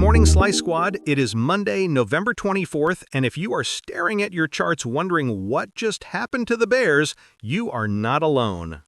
morning, Slice Squad. It is Monday, November 24th, and if you are staring at your charts wondering what just happened to the bears, you are not alone.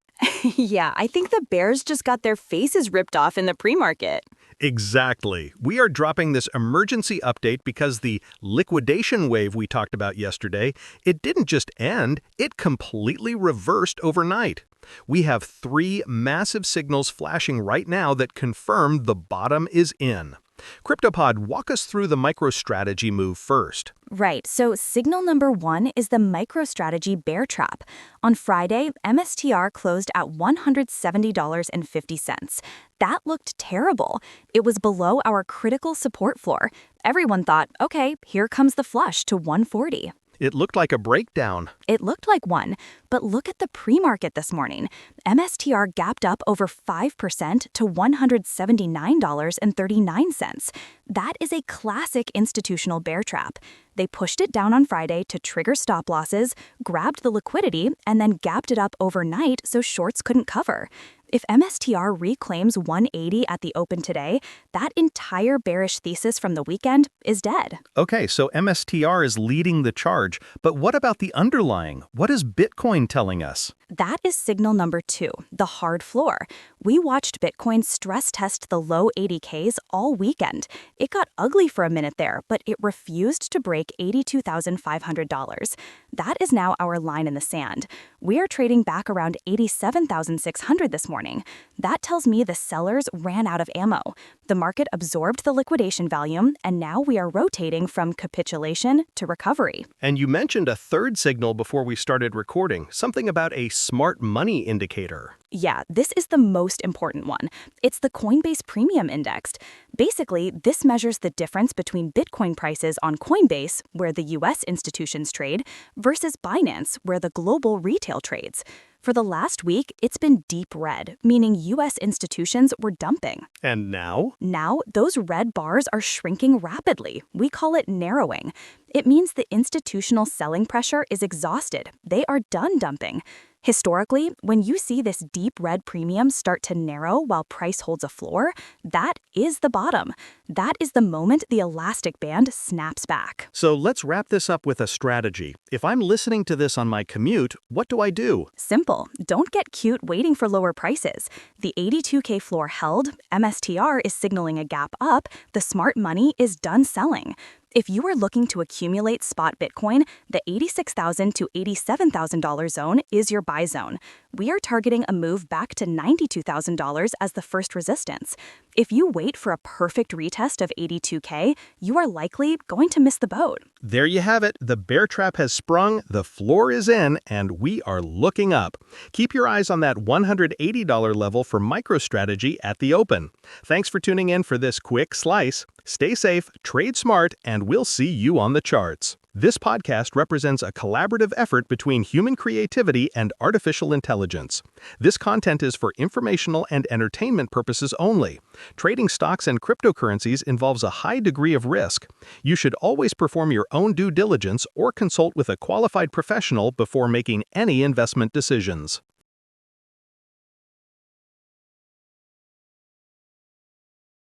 Yeah, I think the bears just got their faces ripped off in the pre-market. Exactly. We are dropping this emergency update because the liquidation wave we talked about yesterday, it didn't just end, it completely reversed overnight. We have three massive signals flashing right now that confirm the bottom is in. CryptoPod, walk us through the MicroStrategy move first. Right, so signal number one is the MicroStrategy bear trap. On Friday, MSTR closed at $170.50. That looked terrible. It was below our critical support floor. Everyone thought, okay, here comes the flush to 140. It looked like a breakdown. It looked like one, but look at the pre-market this morning. MSTR gapped up over 5% to $179.39. That is a classic institutional bear trap. They pushed it down on Friday to trigger stop losses, grabbed the liquidity, and then gapped it up overnight so shorts couldn't cover. If MSTR reclaims 180 at the open today, that entire bearish thesis from the weekend is dead. Okay, so MSTR is leading the charge, but what about the underlying? What is Bitcoin telling us? That is signal number two, the hard floor. We watched Bitcoin stress test the low 80Ks all weekend. It got ugly for a minute there, but it refused to break $82,500. That is now our line in the sand. We are trading back around $87,600 this morning. That tells me the sellers ran out of ammo. The market absorbed the liquidation volume, and now we are rotating from capitulation to recovery. And you mentioned a third signal before we started recording, something about a smart money indicator. Yeah, this is the most important one. It's the Coinbase Premium Index. Basically, this measures the difference between Bitcoin prices on Coinbase, where the US institutions trade, versus Binance, where the global retail trades. For the last week, it's been deep red, meaning US institutions were dumping. And now? Now, those red bars are shrinking rapidly. We call it narrowing. It means the institutional selling pressure is exhausted. They are done dumping. Historically, when you see this deep red premium start to narrow while price holds a floor, that is the bottom. That is the moment the elastic band snaps back. So let's wrap this up with a strategy. If I'm listening to this on my commute, what do I do? Simple. Don't get cute waiting for lower prices. The 82K floor held, MSTR is signaling a gap up, the smart money is done selling. If you are looking to accumulate spot Bitcoin, the $86,000 to $87,000 zone is your buy zone. We are targeting a move back to $92,000 as the first resistance. If you wait for a perfect retest of 82K, you are likely going to miss the boat. There you have it. The bear trap has sprung, the floor is in, and we are looking up. Keep your eyes on that $180 level for MicroStrategy at the open. Thanks for tuning in for this quick slice. Stay safe, trade smart, and we'll see you on the charts. This podcast represents a collaborative effort between human creativity and artificial intelligence. This content is for informational and entertainment purposes only. Trading stocks and cryptocurrencies involves a high degree of risk. You should always perform your own due diligence or consult with a qualified professional before making any investment decisions.